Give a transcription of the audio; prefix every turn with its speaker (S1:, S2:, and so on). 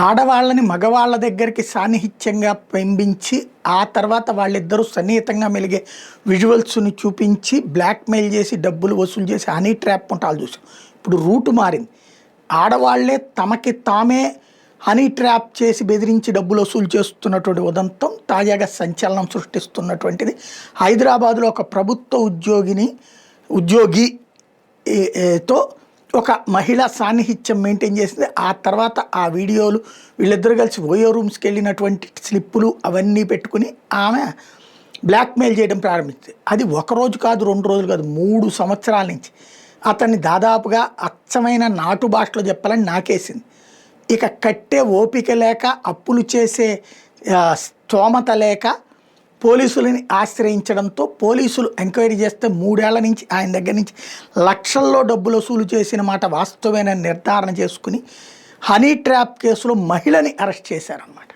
S1: ఆడవాళ్ళని మగవాళ్ళ దగ్గరికి సాన్నిహిత్యంగా పంపించి ఆ తర్వాత వాళ్ళిద్దరూ సన్నిహితంగా మెలిగే విజువల్స్ని చూపించి బ్లాక్మెయిల్ చేసి డబ్బులు వసూలు చేసి హనీ ట్రాప్ పుంటాలు చూసాం. ఇప్పుడు రూటు మారింది. ఆడవాళ్లే తమకి తామే హనీ ట్రాప్ చేసి బెదిరించి డబ్బులు వసూలు చేస్తున్నటువంటి ఉదంతం తాజాగా సంచలనం సృష్టిస్తున్నటువంటిది. హైదరాబాద్లో ఒక ప్రభుత్వ ఉద్యోగితో ఒక మహిళ సాన్నిహిత్యం మెయింటైన్ చేసింది. ఆ తర్వాత ఆ వీడియోలు వీళ్ళిద్దరు కలిసి ఓయో రూమ్స్కి వెళ్ళినటువంటి స్లిప్పులు అవన్నీ పెట్టుకుని ఆమె బ్లాక్మెయిల్ చేయడం ప్రారంభించింది. అది ఒకరోజు కాదు, 2 రోజులు కాదు, 3 సంవత్సరాల నుంచి అతన్ని దాదాపుగా అచ్చమైన నాటు భాషలో చెప్పాలని నాకేసింది. ఇక కట్టే ఓపిక లేక, అప్పులు చేసే స్తోమత లేక పోలీసులని ఆశ్రయించడంతో పోలీసులు ఎంక్వైరీ చేస్తే 3 ఏళ్ల నుంచి ఆయన దగ్గర నుంచి లక్షల్లో డబ్బులు వసూలు చేసిన మాట వాస్తవమైన నిర్ధారణ చేసుకుని హనీ ట్రాప్ కేసులో మహిళని అరెస్ట్ చేశారన్నమాట.